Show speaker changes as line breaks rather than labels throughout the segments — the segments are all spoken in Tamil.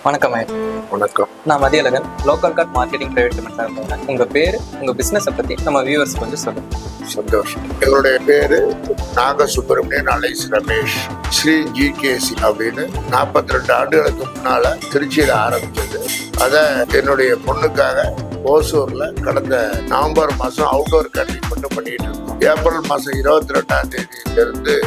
வணக்கம்.
வணக்கம்.
நான் Mathiyazhagan, local card marketing private லிமிடெட்ல இருக்கேன். உங்க பேரு, உங்க பிசினஸை பத்தி நம்ம வியூவர்ஸ் கொஞ்சம் சொல்லுங்க.
சந்தோஷம். எங்களுடைய பேரு நாகசுப்பிரமணியன் அலைஸ் ரமேஷ். ஸ்ரீ ஜிகேசி அப்படின்னு 42 ஆண்டுகளுக்கு முன்னால திருச்சியில ஆரம்பிச்சது. அதை என்னுடைய பொண்ணுக்காக ஓசூர்ல கடந்த நவம்பர் மாசம் அவுட்டோர் கேட்டரிங் மட்டும் பண்ணிட்டு இருக்கோம். ஏப்ரல் மாசம் 22ஆம் தேதியிலிருந்து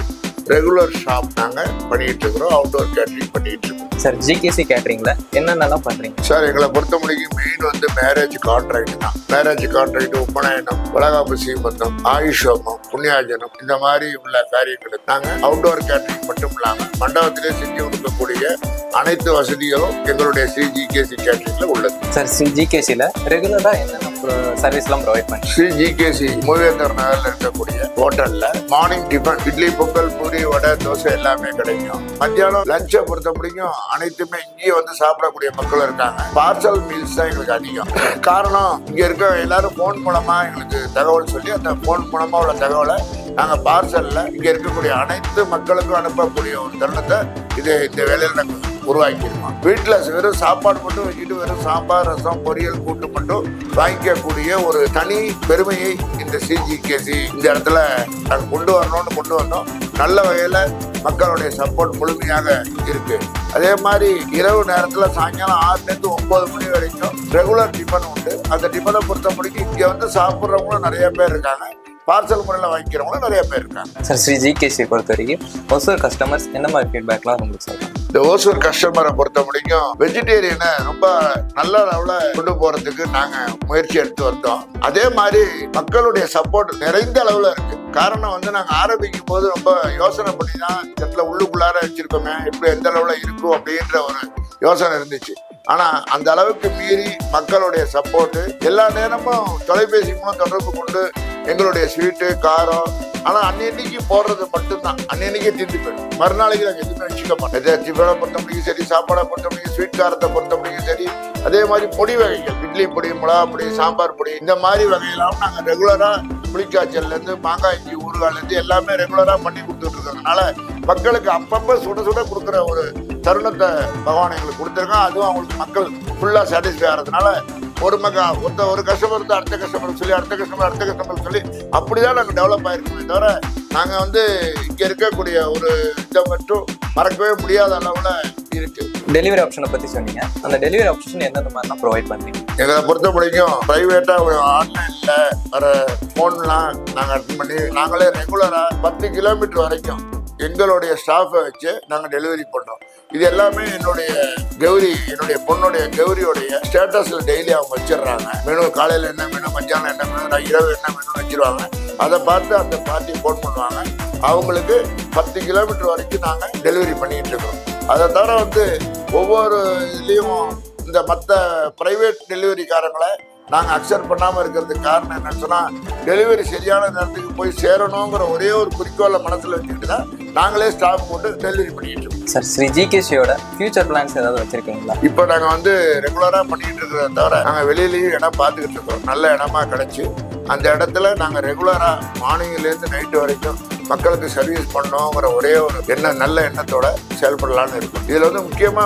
ரெகுலர் ஷாப் நாங்க பண்ணிட்டு இருக்கிறோம். அவுட்டோர் கேட்டரிங் பண்ணிட்டு இருக்கோம்.
சார், ஜிகேசி கேட்டரிங்ல என்னென்னலாம் பண்றீங்க?
சார், எங்களை பொறுத்த முடியும் மெயின் மேரேஜ் கான்ட்ராக்ட் தான். மேரேஜ் கான்ட்ராக்ட், உபநயனம், வளகாப்பு சீமந்தம், ஆயுஷோமம், புண்ணியாஜனம், இந்த மாதிரி உள்ள காரியங்களுக்கு நாங்க அவுட்டோர் கேட்டரிங் மட்டும் இல்லாம மண்டபத்திலே செஞ்சு கொடுக்கக்கூடிய அனைத்து வசதிகளும் எங்களுடைய ஸ்ரீ ஜிகேசி கேட்டரிங்ல உள்ளது.
சார், ஸ்ரீ ஜிகேசில ரெகுலரா என்னென்ன சர்வீஸ் எல்லாம் ப்ரொவைட் பண்ணுறீங்க?
ஸ்ரீ ஜிகேசி மூவேந்தர் நகர்ல இருக்கக்கூடிய ஹோட்டல்ல மார்னிங் டிஃபன், இட்லி, பொங்கல், பூரி, வடை, தோசை எல்லாமே கிடைக்கும். மத்தியானம் லஞ்சை பொறுத்த முடியும் அனைத்துமே இங்கேயே சாப்பிடக்கூடிய மக்கள் இருக்காங்க. பார்சல் மீல்ஸ் தான் எங்களுக்கு அதிகம். காரணம், இங்க இருக்க எல்லாரும் போன் மூலமா எங்களுக்கு தகவல் சொல்லி அந்த போன் மூலமா உள்ள தகவலை நாங்க பார்சல்ல இங்க இருக்கக்கூடிய அனைத்து மக்களுக்கும் அனுப்பக்கூடிய ஒரு தருணத்தை இந்த வேலையில நாங்க உருவாக்கியிருக்கோம். வீட்டுல வெறும் சாப்பாடு மட்டும் வச்சுட்டு வெறும் சாம்பார், ரசம், பொரியல், கூட்டு மட்டும் வாங்கிக்கக்கூடிய ஒரு தனி பெருமையை இந்த சிஜிகேசி இந்த இடத்துல நாங்க கொண்டு வந்தோம். நல்ல வகையில மக்களுடைய சப்போர்ட் முழுமையாக இருக்கு. அதே மாதிரி இரவு நேரத்துல சாயங்காலம் 6லேருந்து 9 மணி வரைக்கும் ரெகுலர் டிஃபன் உண்டு. அந்த டிஃபனை பொறுத்த முடிக்கும் இங்க சாப்பிட்றவங்களும் நிறைய பேர் இருக்காங்க. பார்சல் முறையில் வாங்கிக்கிறவங்களும் நிறைய பேர் இருக்காங்க.
சார், ஸ்ரீ ஜிகேசி பொறுத்த வரைக்கும் ஓசூர் கஸ்டமர்ஸ் என்ன மாதிரி ஃபீட்பேக்லாம் உங்களுக்கு சொல்லலாம்?
இந்த ஓசூர் கஸ்டமரை பொறுத்த முடிக்கும் வெஜிடேரியனை ரொம்ப நல்ல அளவில் கொண்டு போறதுக்கு நாங்க முயற்சி எடுத்து வந்தோம். அதே மாதிரி மக்களுடைய சப்போர்ட் நிறைந்த அளவுல இருக்கு. காரணம் நாங்க ஆரம்பிக்கும் போது ரொம்ப யோசனை பண்ணி தான் இடத்துல உள்ளுக்குள்ளார வச்சிருக்கோமே, எப்படி எந்த அளவுல இருக்கும் அப்படின்ற ஒரு யோசனை இருந்துச்சு. ஆனா அந்த அளவுக்கு மீறி மக்களுடைய சப்போர்ட் எல்லா நேரமும் தொலைபேசி மூலம் தொடர்பு கொண்டு எங்களுடைய ஸ்வீட்டு, காரம், ஆனா அன்னைக்கு போடுறது மட்டும்தான். அன்னைக்கே தீர்ந்து போயிடும். மறுநாளைக்கு நாங்கள் எதுவுமே வச்சுக்க மாட்டோம். டிஃபனை பொறுத்த முடியும் சரி, சாப்பாடை பொறுத்த முடியும், ஸ்வீட் காரத்தை பொறுத்த முடியும் சரி, அதே மாதிரி பொடி வகைகள், இட்லி பொடி, மிளகா பொடி, சாம்பார் பொடி, இந்த மாதிரி வகையெல்லாம் நாங்கள் ரெகுலரா புளிக்காய்ச்சல்ல இருந்து மாங்காய் இஞ்சி ஊறுகாய்ல இருந்து எல்லாமே ரெகுலரா பண்ணி கொடுத்துட்டு இருக்கிறதுனால மக்களுக்கு அப்பப்ப சுட சுட கொடுக்குற ஒரு தருணத்தை பகவான் எங்களுக்கு கொடுத்துருக்கோம். அதுவும் அவங்களுக்கு மக்கள் ஃபுல்லா சாட்டிஸ்ஃபை ஆகிறதுனால ஒரு கஸ்டமர் வந்து அடுத்த கஸ்டமர் சொல்லி அடுத்த கஸ்டமர் சொல்லி அப்படிதான் நாங்கள் டெவலப் ஆயிருக்கோமே தவிர நாங்கள் இங்க இருக்கக்கூடிய ஒரு இதை மட்டும் மறக்கவே முடியாத அளவுல இருக்கு.
டெலிவரி ஆப்ஷனை பத்தி சொன்னீங்க. அந்த டெலிவரி ஆப்ஷன் எந்தெந்த மாதிரிலாம் ப்ரொவைட் பண்றீங்க?
எங்களை பொறுத்த முடியும் பிரைவேட்டா ஆன்லைன்ல வர போன்லாம் நாங்கள் அட்டன் பண்ணி நாங்களே ரெகுலரா 10 கிலோமீட்டர் வரைக்கும் எங்களுடைய ஸ்டாஃபை வச்சு நாங்கள் டெலிவரி பண்ணுறோம். இது எல்லாமே என்னுடைய பொண்ணுடைய கௌரியோடைய ஸ்டேட்டஸ்ல டெய்லி அவங்க வச்சிடுறாங்க. மெனு காலையில் என்ன மெனு, மத்தியானம் என்ன மெனு, இரவு என்ன மெனு வச்சிருவாங்க. அதை பார்த்து அந்த பார்ட்டி போன் பண்ணுவாங்க. அவங்களுக்கு 10 கிலோமீட்டர் வரைக்கும் நாங்கள் டெலிவரி பண்ணிட்டு இருக்கோம். அதை தவிர ஒவ்வொரு இதுலேயும் இந்த மற்ற பிரைவேட் டெலிவரிக்காரங்களை நாங்கள் அக்செப்ட் பண்ணாமல் இருக்கிறதுக்கு காரணம் என்னன்னு சொன்னால், டெலிவரி சரியான நேரத்துக்கு போய் சேரணுங்கிற ஒரே ஒரு குறிக்கோளை மனசில் வச்சுக்கிட்டு தான் நாங்களே ஸ்டாஃப் போட்டு டெலிவரி பண்ணிட்டு இருக்கோம்.
சார், ஸ்ரீ ஜிகேசியோட ஃபியூச்சர் பிளான்ஸ் ஏதாவது வச்சிருக்கீங்களா?
இப்போ நாங்கள் ரெகுலராக பண்ணிட்டு இருக்கிறத தவிர நாங்கள் வெளியிலையும் இடம் பார்த்துக்கிட்டு இருக்கோம். நல்ல இடமா கிடைச்சி அந்த இடத்துல நாங்கள் ரெகுலராக மார்னிங்லேருந்து நைட்டு வரைக்கும் மக்களுக்கு சர்வீஸ் பண்ணோங்கிற ஒரே ஒரு நல்ல எண்ணத்தோட செயல்படலான்னு இருக்கும். இதுல முக்கியமா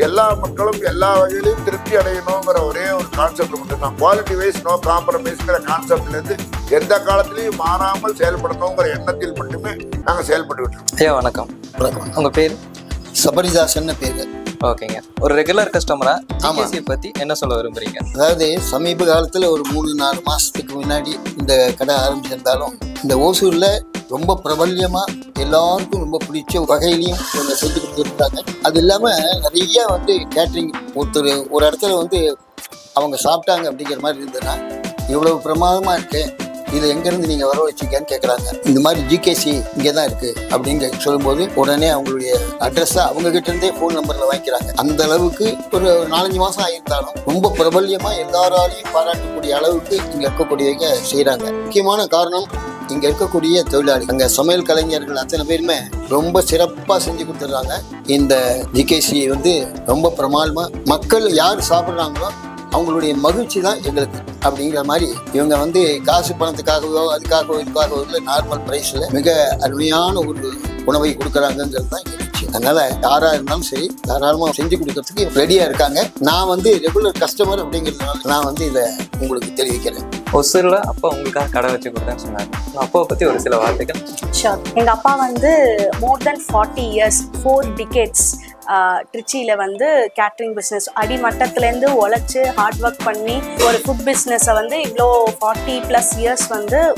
எல்லா மக்களும் எல்லா வகையிலையும் திருப்தி அடையணுங்கிற ஒரே ஒரு கான்செப்ட் மட்டும் தான். குவாலிட்டி வைஸ் நோ காம்ப்ரமைஸ்ங்கிற கான்செப்ட்ல இருந்து எந்த காலத்திலையும் மாறாமல் செயல்படணுங்கிற எண்ணத்தில் மட்டுமே நாங்கள் செயல்பட்டு இருக்கோம்.
ஐயா வணக்கம்.
வணக்கம்.
உங்க பேர்?
சபரிதாசன் பேரு.
ஓகேங்க. ஒரு ரெகுலர் கஸ்டமரா ஜிகேசி பத்தி என்ன சொல்ல விரும்புறீங்க?
அதாவது சமீப காலத்துல ஒரு 3-4 மாசத்துக்கு முன்னாடி இந்த கடை ஆரம்பிச்சிருந்தாலும் இந்த ஓசூர்ல ரொம்ப பிரபல்யமா எல்லாருக்கும் ரொம்ப பிடிச்ச வகையிலையும் இவங்க செஞ்சு கொடுத்துருக்காங்க. அது இல்லாம நிறைய கேட்டரிங் ஒரு இடத்துல அவங்க சாப்பிட்டாங்க அப்படிங்கிற மாதிரி இருந்ததுன்னா, இவ்வளவு பிரமாதமா இருக்கு, இதை எங்கேருந்து நீங்கள் வர வச்சிருக்கேன்னு கேட்குறாங்க. இந்த மாதிரி ஜிகேசி இங்கே தான் இருக்குது அப்படின்னு சொல்லும்போது உடனே அவங்களுடைய அட்ரஸை அவங்ககிட்ட இருந்தே ஃபோன் நம்பரில் வாங்கிக்கிறாங்க. அந்த அளவுக்கு ஒரு 4-5 மாதம் ஆகியிருந்தாலும் ரொம்ப பிரபல்யமாக எல்லாராலையும் பாராட்டக்கூடிய அளவுக்கு இங்கே இருக்கக்கூடியவங்க செய்கிறாங்க. முக்கியமான காரணம், இங்கே இருக்கக்கூடிய தொழிலாளி, அங்கே சமையல் கலைஞர்கள் அத்தனை பேருமே ரொம்ப சிறப்பாக செஞ்சு கொடுத்துட்றாங்க. இந்த ஜிகேசி ரொம்ப பிரமாதமாக மக்கள் யார் சாப்பிட்றாங்களோ அவங்களுடைய மகிழ்ச்சி தான் எங்களுக்கு அப்படிங்கிற மாதிரி இவங்க காசு பணத்துக்காகவோ அதுக்காகவோ இதுக்காகவோ இல்லை, நார்மல் பிரைஸில் மிக அருமையான ஒரு உணவை கொடுக்குறாங்கிறது தான் எங்களுக்கு. விஷயம். அதனால யாரா இருந்தாலும் சரி தாராளமா செஞ்சு கொடுக்கறதுக்கு ரெடியா இருக்காங்க. நான் ரெகுலர் கஸ்டமர் அப்படிங்கிறதுனால நான் இதை உங்களுக்கு தெரிவிக்கிறேன்.
ஒசூர்ல அப்பா உங்களுக்காக கடை வச்சு கொடுத்தேன்னு சொன்னாங்க. அப்பாவை பத்தி ஒரு சில வார்த்தைகள்.
ஷோர். எங்க அப்பா மோர் தென் 40 years 4 decades திருச்சியில் கேட்ரிங் பிஸ்னஸ் அடிமட்டத்துலேருந்து உழைச்சி ஹார்ட் ஒர்க் பண்ணி ஒரு ஃபுட் பிஸ்னஸை இவ்வளோ 40+ years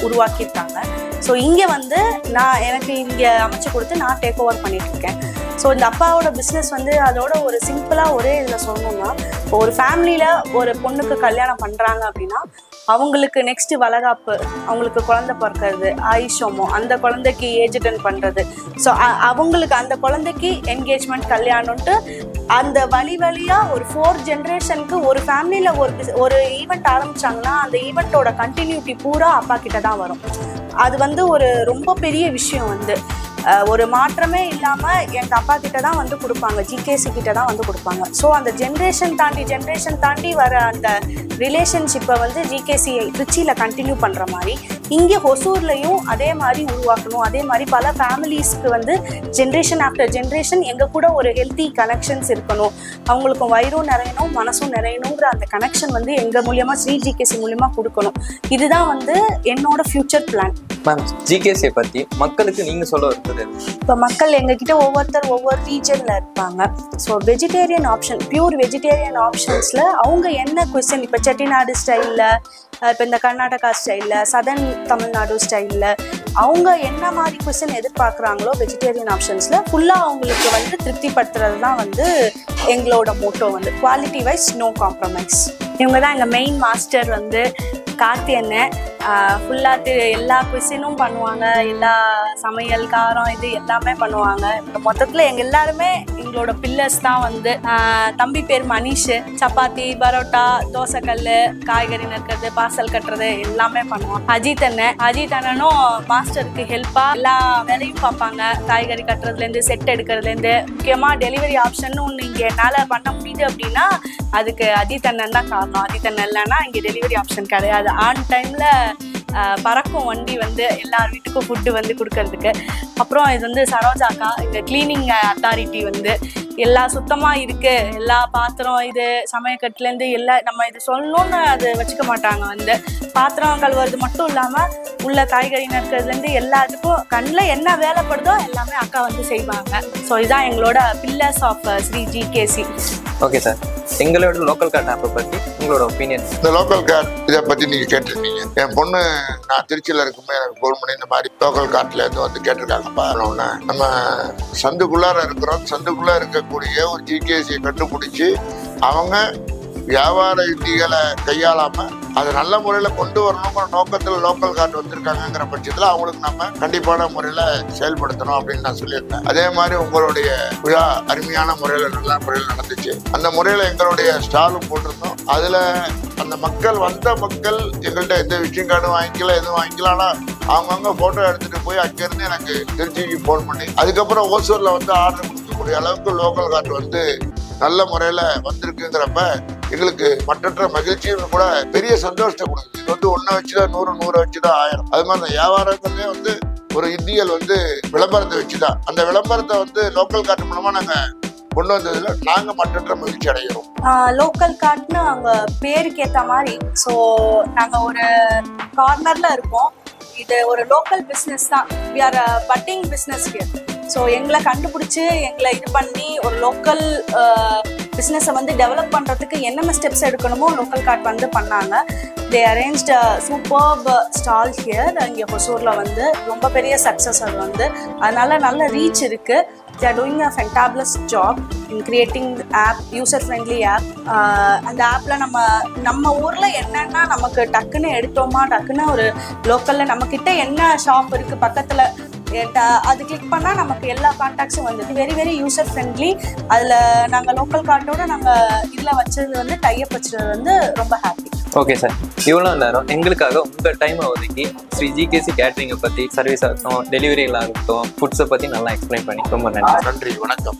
உருவாக்கியிருக்காங்க. ஸோ இங்கே எனக்கு இங்கே அமைச்சு கொடுத்து நான் டேக் ஓவர் பண்ணிகிட்ருக்கேன். ஸோ இந்த அப்பாவோட பிஸ்னஸ் அதோட ஒரு சிம்பிளாக ஒரே இதில் சொல்லணும்னா, இப்போ ஒரு ஃபேமிலியில் ஒரு பொண்ணுக்கு கல்யாணம் பண்ணுறாங்க அப்படின்னா அவங்களுக்கு நெக்ஸ்ட்டு வளகாப்பு, அவங்களுக்கு குழந்தை பிறக்கிறது, ஆயுஷமோ, அந்த குழந்தைக்கு ஏஜ் அட்டெண்ட் பண்ணுறது, ஸோ அவங்களுக்கு அந்த குழந்தைக்கு என்கேஜ்மெண்ட் கல்யாணம்ட்டு அந்த வழியாக ஒரு 4 ஜென்ரேஷனுக்கு ஒரு ஃபேமிலியில் ஒரு ஈவெண்ட் ஆரம்பித்தாங்கன்னா அந்த ஈவெண்ட்டோட கண்டினியூட்டி பூரா அப்பா கிட்ட தான் வரும். அது ஒரு ரொம்ப பெரிய விஷயம். ஒரு மாற்றமே இல்லாமல் எங்கள் அப்பா கிட்ட தான் கொடுப்பாங்க, ஜிகேசி கிட்ட தான் கொடுப்பாங்க. ஸோ அந்த ஜென்ரேஷன் தாண்டி வர அந்த ரிலேஷன்ஷிப்பை ஜிகேசி திருச்சியில் கண்டினியூ பண்ணுற மாதிரி இங்கே ஒசூர்லையும் அதே மாதிரி உருவாக்கணும். அதே மாதிரி பல ஃபேமிலிஸ்க்கு ஜென்ரேஷன் ஆஃப்டர் ஜென்ரேஷன் எங்கள் கூட ஒரு ஹெல்த்தி கனெக்ஷன்ஸ் இருக்கணும், அவங்களுக்கும் வயிறும் நிறையணும் மனசும் நிறையணுங்கிற அந்த கனெக்ஷன் எங்கள் மூலியமாக ஸ்ரீ ஜிகேசி மூலியமாக கொடுக்கணும். இதுதான் என்னோட ஃபியூச்சர் பிளான்.
மேம், ஜிகேசியை பற்றி மக்களுக்கு நீங்கள் சொல்ல வருது?
இப்போ மக்கள் எங்ககிட்ட ஒவ்வொருத்தர் ஒவ்வொரு ரீஜனில் இருப்பாங்க. So vegetarian option, pure vegetarian ஆப்ஷன்ஸில் அவங்க என்ன குவிசன், இப்போ செட்டிநாடு ஸ்டைலில், இப்போ இந்த கர்நாடகா ஸ்டைலில், சதர்ன் தமிழ்நாடு ஸ்டைலில் அவங்க என்ன மாதிரி குவிசன் எதிர்பார்க்குறாங்களோ வெஜிடேரியன் ஆப்ஷன்ஸில் ஃபுல்லாக அவங்களுக்கு திருப்திப்படுத்துறது தான் எங்களோட motto. Quality wise no compromise. இவங்க தான் எங்கள் மெயின் மாஸ்டர் கார்த்தி அண்ணன். ஃபுல்லாக எல்லா குவிசனும் பண்ணுவாங்க, எல்லா சமையல் காரம் இது எல்லாமே பண்ணுவாங்க. இப்போ மொத்தத்தில் எங்கள் எல்லாருமே எங்களோட பில்லர்ஸ் தான். தம்பி பேர் மனிஷ், சப்பாத்தி, பரோட்டா, தோசைக்கல், காய்கறி நறுக்கிறது, பார்சல் கட்டுறது எல்லாமே பண்ணுவான். அஜித் அண்ணனும் மாஸ்டருக்கு ஹெல்ப்பாக எல்லா வேலையும் பார்ப்பாங்க. காய்கறி கட்டுறதுலேருந்து செட் எடுக்கிறதுலேருந்து, முக்கியமாக டெலிவரி ஆப்ஷன் ஒன்று இங்கே என்னால் பண்ண முடியுது அப்படின்னா அதுக்கு அஜித் அண்ணன் தான் காரணம். அஜித் அண்ணன் இல்லைன்னா இங்கே டெலிவரி ஆப்ஷன் கிடையாது. ஆன் டைமில் பறக்கும் வண்டி எல்லார் வீட்டுக்கும் ஃபுட்டு கொடுக்கறதுக்கு. அப்புறம் இது சரோஜாக்கா, இந்த கிளீனிங் அத்தாரிட்டி எல்லாம் சுத்தமாக இருக்குது. எல்லா பாத்திரம் இது சமையக்கட்டுலேருந்து எல்லாம் நம்ம இது சொல்லணும்னு அது வச்சுக்க மாட்டாங்க. பாத்திரம் கழுவுறது மட்டும் இல்லாமல் உள்ள காய்கறி நறுக்கிறதுலேருந்து எல்லாத்துக்கும் கண்ணில் என்ன வேலைப்படுதோ எல்லாமே அக்கா செய்வாங்க. ஸோ இதுதான் எங்களோட pillars of Shri GKC.
Okay sir, எங்களோட லோக்கல் கார்ட் ஆப்பை பற்றி உங்களோட ஒப்பீனியன்.
இந்த லோக்கல் கார்ட் இதை பற்றி நீங்கள் கேட்டிருந்தீங்க. என் பொண்ணு நான் திருச்சியில் இருக்கும்போது எனக்கு ஃபோன் பண்ணி இந்த மாதிரி லோக்கல் கார்ட்லேருந்து கேட்டிருக்காங்கப்பா. நம்ம சந்துக்குள்ளார இருக்கிறோம், சந்துக்குள்ளே இருக்கக்கூடிய ஒரு ஜிகேசியை கண்டுபிடிச்சி அவங்க வியாபார யுக்திகளை கையாளாமல் அதை நல்ல முறையில் கொண்டு வரணுங்கிற நோக்கத்தில் லோக்கல் கார்டு வந்திருக்காங்கிற பட்சத்தில் அவங்களுக்கு நம்ம கண்டிப்பான முறையில் செயல்படுத்தணும் அப்படின்னு நான் சொல்லியிருந்தேன். அதே மாதிரி உங்களுடைய விழா அருமையான முறையில் நல்ல முறையில் நடந்துச்சு. அந்த முறையில் எங்களுடைய ஸ்டாலும் போட்டிருந்தோம். அதில் அந்த மக்கள் எங்கள்கிட்ட எந்த விஷயம் கார்டும் வாங்கிக்கல, எதுவும் வாங்கிக்கல. ஆனால் அவங்கவுங்க ஃபோட்டோ எடுத்துகிட்டு போய் அங்கேருந்து எனக்கு திருச்சிக்கு ஃபோன் பண்ணி அதுக்கப்புறம் ஓசூரில் ஆர்டர் கொடுக்கக்கூடிய அளவுக்கு லோக்கல் கார்டு நல்ல முறையில் வந்திருக்குங்கிறப்ப எங்களுக்கு மற்றற்ற மகிழ்ச்சியும் கூட பெரிய சந்தோஷத்தை கொடுக்குது. இது ஒன்றை வச்சுதான் 100, 100 வச்சுதான் 1000. அது மாதிரி தான் வியாபாரங்களே ஒரு இந்தியல் விளம்பரத்தை வச்சுதான். அந்த விளம்பரத்தை லோக்கல் கார்டு மூலமா நாங்கள் கொண்டு வந்ததுல நாங்கள் மற்றற்ற மகிழ்ச்சி அடைகிறோம்.
லோக்கல் கார்ட்னு அவங்க பேருக்கு ஏற்ற மாதிரி. ஸோ நாங்கள் ஒரு கார்னர்ல இருக்கோம். இது ஒரு லோக்கல் பிஸ்னஸ் தான். We are putting business here. So எங்களை கண்டுபிடிச்சி எங்களை இது பண்ணி ஒரு லோக்கல் பிஸ்னஸை டெவலப் பண்ணுறதுக்கு என்னென்ன ஸ்டெப்ஸ் எடுக்கணுமோ லோக்கல் கார்ட் பண்ணாங்க. தே அரேஞ்ச்ட் சூப்பர்ப் ஸ்டால் ஹியர். இங்கே ஒசூரில் ரொம்ப பெரிய சக்ஸஸ் அது அதனால நல்ல ரீச் இருக்குது. They are doing a fantabulous job in creating the app, user-friendly app. அந்த ஆப்பில் நம்ம ஊரில் என்னென்னா நமக்கு டக்குன்னு எடுத்தோமா, டக்குன்னு ஒரு லோக்கலில் நம்மக்கிட்ட என்ன ஷாப் இருக்குது பக்கத்தில் அது கிளிக் பண்ணால் நமக்கு எல்லா கான்டாக்ட்ஸும் வெரி வெரி யூசர் ஃப்ரெண்ட்லி. அதில் நாங்கள் லோக்கல் கார்டோடு நாங்கள் இதில் வச்சது டைப் வச்சது ரொம்ப ஹாப்பி.
ஓகே சார், இவ்வளோ நேரம் எங்களுக்காக உங்கள் டைமை ஒதுக்கி ஸ்ரீ ஜிகேசி கேட்ரிங்கை பற்றி, சர்வீஸ் ஆகட்டும், டெலிவரிகளாக இருக்கட்டும், ஃபுட்ஸை பற்றி நல்லா எக்ஸ்பிளைன் பண்ணி ரொம்ப நன்றி.
வணக்கம்.